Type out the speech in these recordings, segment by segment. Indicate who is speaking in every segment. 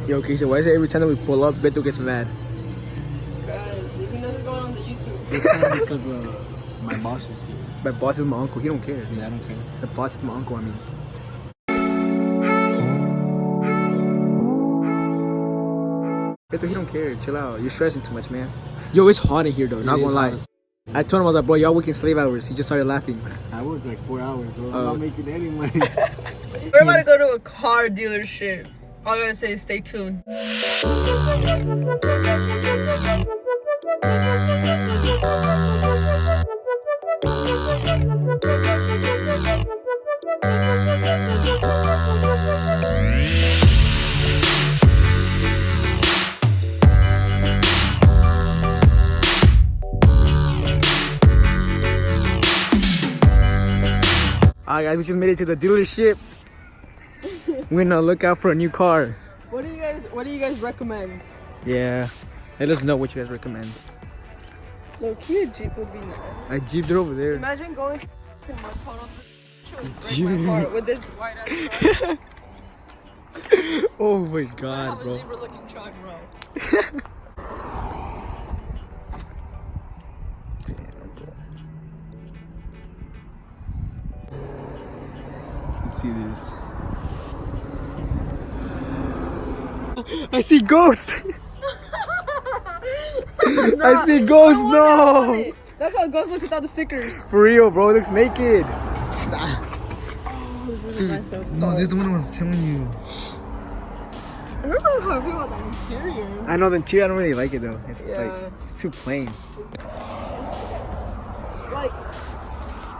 Speaker 1: Yo, Keisha, why is it every time that we pull up, Beto gets mad?
Speaker 2: Guys, he knows it's going on the YouTube.
Speaker 3: It's kind of because my boss is here.
Speaker 1: My boss is my uncle. He don't care.
Speaker 3: Yeah, I don't care.
Speaker 1: The boss is my uncle, I mean. Beto, he don't care. Chill out. You're stressing too much, man. Yo, it's hot in here, though. Not gonna lie. I told him, I was like, bro, y'all working slave hours. He just started laughing.
Speaker 3: I work like 4 hours, bro. I'm not making any money.
Speaker 2: We're about to go to a car dealership. All I gotta say is stay tuned.
Speaker 1: Alright, guys, we just made it to the dealership. We're gonna look out for a new car.
Speaker 2: What do you guys recommend?
Speaker 1: Yeah. Let us know what you guys recommend.
Speaker 2: Low key, a Jeep would be nice.
Speaker 1: I jeeped it over there.
Speaker 2: Imagine going to my car with this white ass car.
Speaker 1: Oh my
Speaker 2: I
Speaker 1: god,
Speaker 2: have a
Speaker 1: bro.
Speaker 2: zebra looking truck, bro.
Speaker 1: Let's see this. I see ghosts! I see ghosts, no!
Speaker 2: That's how ghosts looks without the stickers.
Speaker 1: For real, bro, it looks naked.
Speaker 2: Dude,
Speaker 1: No, this is the one I was telling you.
Speaker 2: I remember how I feel about that interior.
Speaker 1: I know the interior, I don't really like it though. It's
Speaker 2: Yeah.
Speaker 1: like, it's too plain.
Speaker 2: Like,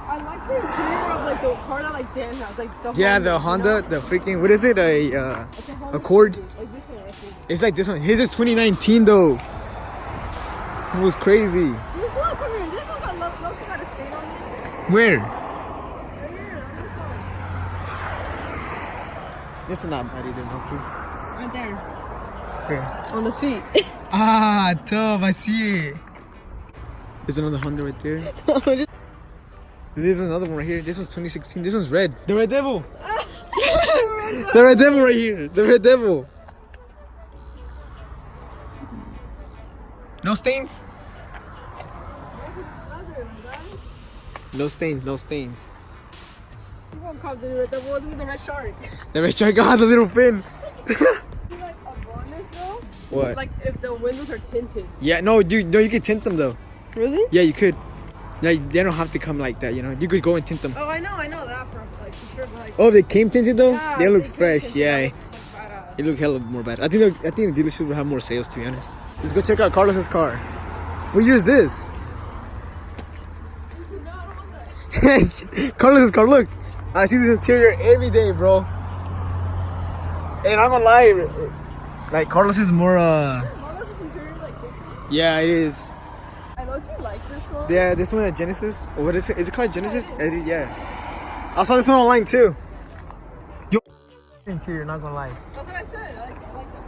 Speaker 2: I like the interior of like the car that like Dan has, like the
Speaker 1: Yeah, the Honda, the freaking, what is it? Accord?
Speaker 2: Like this one, I think.
Speaker 1: It's like this one. His is 2019 though. It was crazy.
Speaker 2: This one, come here. This one got low got a stain on it.
Speaker 1: Where?
Speaker 2: Right here, on this side.
Speaker 1: This is not bad either, okay.
Speaker 2: Right there.
Speaker 1: Where?
Speaker 2: On the seat.
Speaker 1: Ah, tough, I see it. There's another Honda right there. There's another one right here. This one's 2016. This one's red. The Red Devil. The Red Devil right here. The Red Devil. No stains? No stains, no stains.
Speaker 2: You won't call the Red Devil. What's with the red shark?
Speaker 1: The red shark got the little fin.
Speaker 2: You like a bonus though?
Speaker 1: What?
Speaker 2: Like if the windows are tinted.
Speaker 1: Yeah, no, dude, no, you can tint them though.
Speaker 2: Really?
Speaker 1: Yeah, you could. Like, they don't have to come like that, you know. You could go and tint them.
Speaker 2: Oh, I know that for like for sure. But, like,
Speaker 1: Oh, they came tinted though.
Speaker 2: yeah,
Speaker 1: They look
Speaker 2: came
Speaker 1: fresh.
Speaker 2: tinted,
Speaker 1: Yeah,
Speaker 2: like badass.
Speaker 1: it look hella more bad. I think the dealership will have more sales, to be honest. Let's go check out Carlos's car. What year is this? Carlos's car. Look, I see this interior every day, bro. And I'm gonna lie, like Carlos is more.
Speaker 2: Carlos's interior like different.
Speaker 1: Yeah, it is.
Speaker 2: I low-key like this one.
Speaker 1: Yeah, this one at Genesis. Or what is it? Is it called Genesis? Yeah. I saw this one online too. Yo, interior, not gonna lie.
Speaker 2: That's what I said. I like that.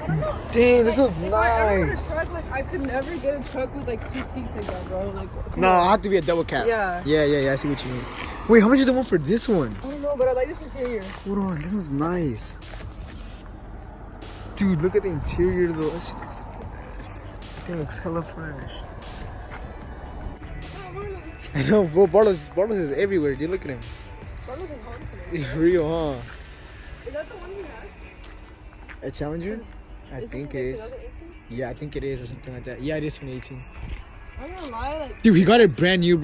Speaker 2: I don't know.
Speaker 1: Dang, this one's
Speaker 2: If I ever get a
Speaker 1: nice.
Speaker 2: truck, like I could never get a truck with like 2 seats like that, bro. Like come
Speaker 1: No,
Speaker 2: on.
Speaker 1: I have to be a double cab.
Speaker 2: Yeah.
Speaker 1: Yeah. I see what you mean. Wait, how much is the one for this one?
Speaker 2: I don't know, but I like this interior.
Speaker 1: Hold on, this one's nice. Dude, look at the interior though. That shit looks thing looks hella fresh. I know, bro. Barlos is everywhere. Dude, look at him.
Speaker 2: Carlos is haunted.
Speaker 1: He's real, huh?
Speaker 2: Is that the one he has?
Speaker 1: A Challenger? I think it is.
Speaker 2: 2018?
Speaker 1: Yeah, I think it is or something like that. Yeah, it is 2018.
Speaker 2: I'm not gonna lie, like
Speaker 1: Dude, he got it brand new.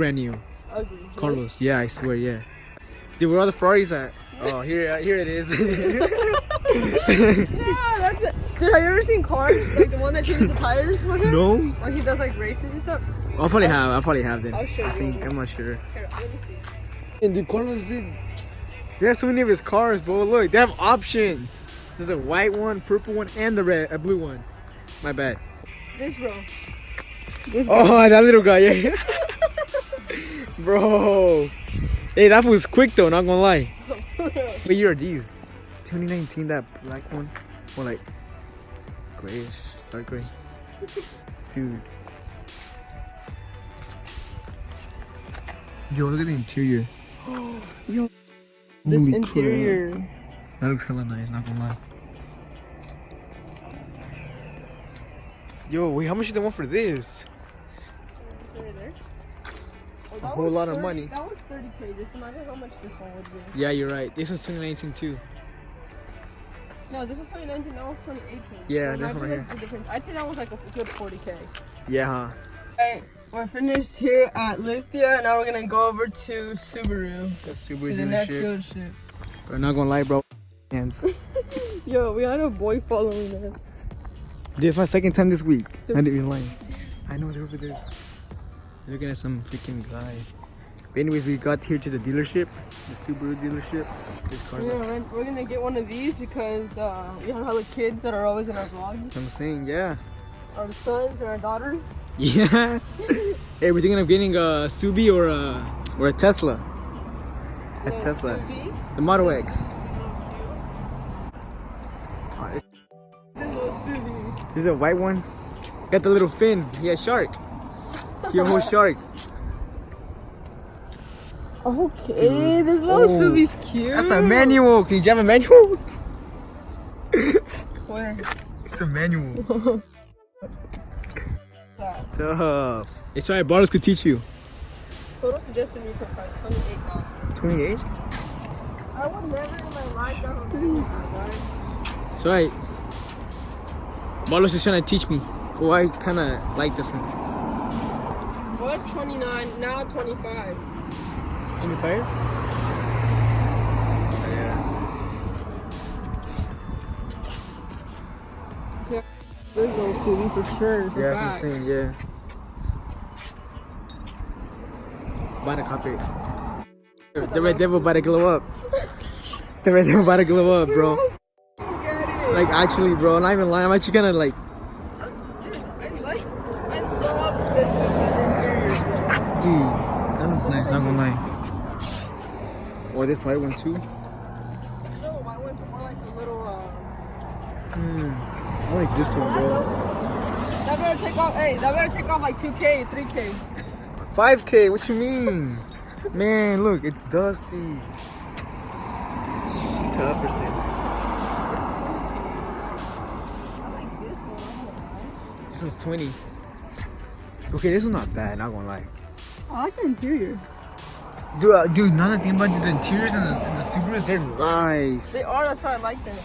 Speaker 2: ugly.
Speaker 1: Carlos. Yeah, I swear, yeah. Dude, where are the Ferraris at? Oh, here it is.
Speaker 2: Yeah, that's it. Dude, have you ever seen Cars? Like the one that changes the tires for him?
Speaker 1: No?
Speaker 2: Or he does like races and stuff?
Speaker 1: I'll probably have them.
Speaker 2: I'll show
Speaker 1: I
Speaker 2: you.
Speaker 1: think, I'm not sure.
Speaker 2: Here, let me see.
Speaker 1: And dude, Carlos did. They have so many of his cars, bro. Look, they have options. There's a white one, purple one, and a blue one. My bad.
Speaker 2: This bro. This
Speaker 1: Oh, that little guy, yeah. Bro. Hey, that was quick though, not gonna lie. What year are these? 2019, that black one? Or like grayish, dark gray. Dude. Yo, look at the interior.
Speaker 2: Yo, this
Speaker 1: Holy
Speaker 2: interior.
Speaker 1: That looks hella nice, not gonna lie. Yo, wait, how much is the one for this?
Speaker 2: Right there. Oh,
Speaker 1: A
Speaker 2: that
Speaker 1: whole
Speaker 2: one's
Speaker 1: lot of
Speaker 2: 30
Speaker 1: money.
Speaker 2: That one's 30K. Just imagine how much this one would be.
Speaker 1: Yeah, you're right. This one's 2019 too.
Speaker 2: No, this was 2019. That was 2018.
Speaker 1: Yeah,
Speaker 2: so
Speaker 1: this one
Speaker 2: imagine
Speaker 1: right
Speaker 2: like the difference. I'd say that was like a good 40K.
Speaker 1: Yeah, huh?
Speaker 2: Alright, we're finished here at Lithia. Now we're gonna go over to Subaru.
Speaker 1: That's
Speaker 2: To
Speaker 1: Subaru
Speaker 2: the next
Speaker 1: dealership.
Speaker 2: dealership.
Speaker 1: But I'm not gonna lie, bro. Hands.
Speaker 2: Yo, we had a boy following us.
Speaker 1: This is my second time this week. I didn't even lie. I know they're over there. They're looking at some freaking guy. But anyways, we got here to the dealership, the Subaru dealership. This car's
Speaker 2: We're gonna get one of these because we have hella kids that are always in our vlogs.
Speaker 1: I'm saying, yeah.
Speaker 2: Our sons and our daughters.
Speaker 1: Yeah. Hey, we're thinking of getting a Subi or a Tesla. A
Speaker 2: Little
Speaker 1: Tesla.
Speaker 2: Subi.
Speaker 1: The Model X. Oh,
Speaker 2: This little Subi.
Speaker 1: this is a white one. Got the little fin. He has shark. He a whole shark.
Speaker 2: Okay, this little
Speaker 1: Oh,
Speaker 2: Subi's cute.
Speaker 1: That's a manual. Can you drive a manual?
Speaker 2: Where?
Speaker 1: It's a manual. Tough. It's alright, Bartles could teach you.
Speaker 2: Total suggested retail price $28.
Speaker 1: 28?
Speaker 2: I would never in my life drive a Subi.
Speaker 1: It's alright. Bartles is trying to teach me. Oh, I kind of like this one.
Speaker 2: Was 29, now 25.
Speaker 1: 25? Yeah.
Speaker 2: This little Subi for sure. For
Speaker 1: Yeah,
Speaker 2: facts.
Speaker 1: that's what I'm saying, yeah. About to copy. The Red Devil about to glow up. The Red Devil about to glow up, bro.
Speaker 2: Get it.
Speaker 1: Like, actually, bro, not even lying. I'm actually gonna, like,
Speaker 2: I love this Subi's interior.
Speaker 1: dude, that looks nice, not gonna lie. Or this white one, too.
Speaker 2: No, I went for more like a little.
Speaker 1: I like this one, bro.
Speaker 2: That better take off. Hey, that better take off like 2K, 3K.
Speaker 1: 5K, what you mean? Man, look, it's dusty. Tough or something.
Speaker 2: I like this one.
Speaker 1: This one's 20. Okay, this one's not bad, not gonna lie.
Speaker 2: I like the interior.
Speaker 1: Dude, now that I think about it, the interiors and the Subarus, they're nice.
Speaker 2: They are. That's why I like them.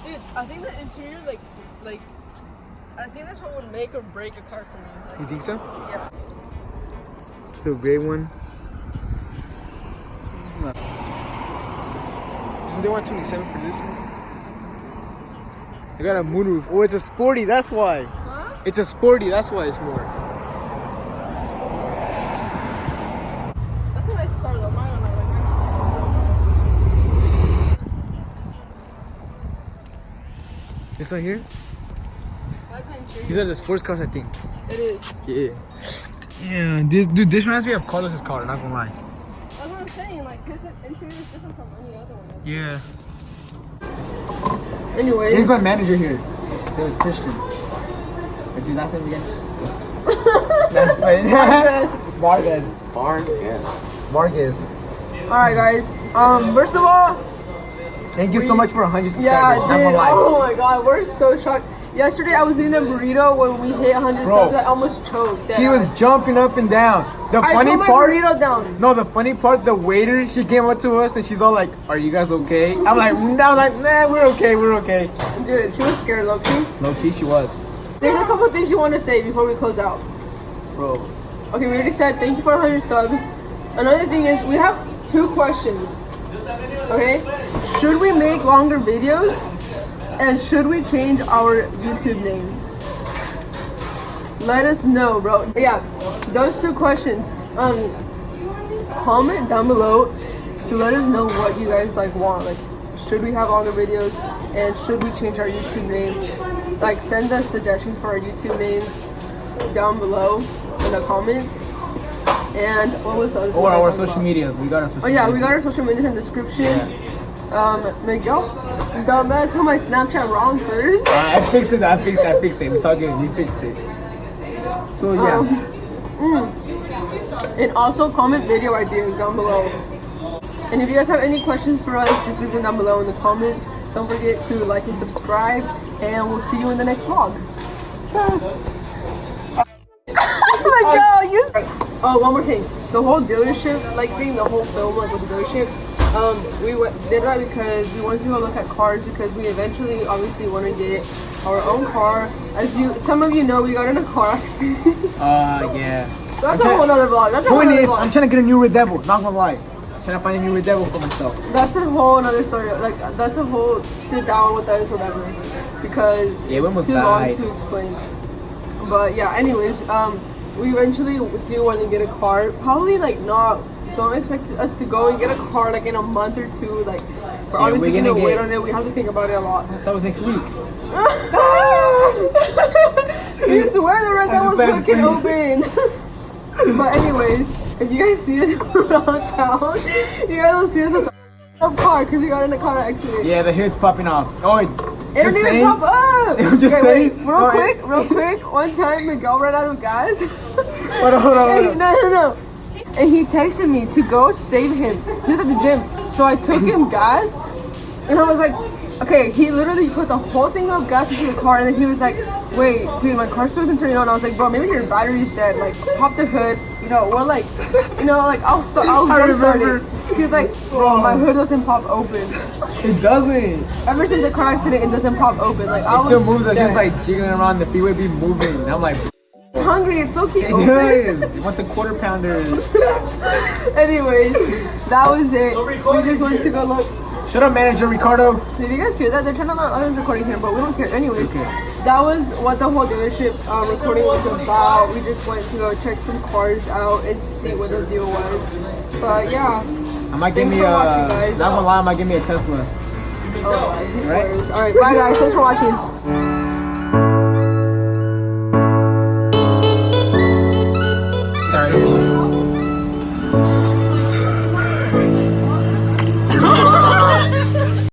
Speaker 2: Dude, I think the interior, like, I think that's what would make or break a car for me.
Speaker 1: You
Speaker 2: Like,
Speaker 1: think so?
Speaker 2: yeah.
Speaker 1: Still gray one. So they want 27 for this one? I got a moonroof. Oh, it's a sporty, that's why.
Speaker 2: Huh?
Speaker 1: It's a sporty, that's why it's more.
Speaker 2: That's a nice car though. I'm not gonna lie.
Speaker 1: This one here?
Speaker 2: I like the interior.
Speaker 1: These are the sports cars, I think.
Speaker 2: It is.
Speaker 1: Yeah. Yeah, this reminds me of Carlos's car, not gonna lie.
Speaker 2: That's what I'm saying. Like his interior is different from any other one.
Speaker 1: Yeah.
Speaker 2: Anyways.
Speaker 1: Here's my manager here. His name is Christian. What's your last name again? That's right. Vargas. Vargas.
Speaker 2: Alright guys. First of all,
Speaker 1: Thank you so much for 100 subscribers.
Speaker 2: yeah,
Speaker 1: not gonna
Speaker 2: dude.
Speaker 1: lie.
Speaker 2: Oh my god, we're so shocked. Yesterday I was eating a burrito when we hit 100
Speaker 1: Bro.
Speaker 2: subs. I almost choked.
Speaker 1: She was jumping up and down. The
Speaker 2: I
Speaker 1: funny
Speaker 2: put my
Speaker 1: part,
Speaker 2: burrito down.
Speaker 1: no, the funny part, the waiter, she came up to us and she's all like, "Are you guys okay?" I'm like, "Nah, we're okay, we're okay."
Speaker 2: Dude, she was scared, low-key.
Speaker 1: Low key, she was.
Speaker 2: There's a couple things you want to say before we close out.
Speaker 1: Bro,
Speaker 2: Okay, we already said thank you for 100 subs. Another thing is we have 2 questions. Okay? Should we make longer videos? And should we change our YouTube name? Let us know, bro. But yeah, those 2 questions. Comment down below to let us know what you guys like want. Like, should we have longer videos? And should we change our YouTube name? Like, send us suggestions for our YouTube name down below in the comments. And what was the other thing
Speaker 1: or
Speaker 2: I
Speaker 1: our
Speaker 2: talked
Speaker 1: social
Speaker 2: about?
Speaker 1: medias. We got our social
Speaker 2: Oh yeah,
Speaker 1: medias.
Speaker 2: we got our social medias in the description. Miguel, dumbass, put my Snapchat wrong first.
Speaker 1: I fixed it. It's all good. We fixed it. So yeah.
Speaker 2: And also comment video ideas down below. And if you guys have any questions for us, just leave them down below in the comments. Don't forget to like and subscribe, and we'll see you in the next vlog. Oh my god, you. Oh, one more thing. The whole dealership, like thing, the whole film, like with the dealership. We did that because we wanted to go look at cars because we eventually, obviously, want to get our own car. As some of you know, we got in a car accident.
Speaker 1: Yeah.
Speaker 2: That's a whole other vlog. That's a whole
Speaker 1: Point
Speaker 2: other
Speaker 1: is,
Speaker 2: vlog.
Speaker 1: I'm trying to get a new Red Devil. Not gonna lie. Trying to find a new Red Devil for myself.
Speaker 2: That's a whole other story. Like that's a whole sit down with us, whatever. Because it's too long to explain. But yeah, anyways, we eventually do want to get a car. Probably like not. Don't expect us to go and get a car like in a month or two. Like we're obviously gonna wait on it. We have to think about it a lot.
Speaker 1: That was next week.
Speaker 2: You swear the Red Devil's fucking open. But anyways, if you guys see us around town, you guys will see us with the car because we got in a car accident.
Speaker 1: Yeah, the hood's popping off. Oh,
Speaker 2: It didn't even pop up.
Speaker 1: Just
Speaker 2: wait,
Speaker 1: saying.
Speaker 2: real quick. One time Miguel ran out of gas.
Speaker 1: Hold on.
Speaker 2: No. And he texted me to go save him. He was at the gym. So I took him gas. And I was like, okay, he literally put the whole thing of gas into the car. And then he was like, wait, dude, my car still isn't turning on. I was like, bro, maybe your battery's dead. Like, pop the hood. We're like, I'll jump start it. He was like, bro, my hood doesn't pop open.
Speaker 1: It doesn't.
Speaker 2: Ever since the car accident, it doesn't pop open. Like,
Speaker 1: It still moves. It's just like jiggling around the freeway, be moving. And I'm like,
Speaker 2: it's hungry. It's low-key open.
Speaker 1: it is. It wants a quarter pounder.
Speaker 2: Anyways, that was it. We just went to go look.
Speaker 1: Shut up, manager Ricardo.
Speaker 2: Did you guys hear that? They're trying to let us recording here, but we don't care. Anyways, that was what the whole dealership recording was about. We just went to go check some cars out and see what the deal was. But yeah.
Speaker 1: I might give me
Speaker 2: watching, guys.
Speaker 1: not gonna lie, I might give me a Tesla.
Speaker 2: Oh, he swears. Alright, bye guys. Thanks for watching.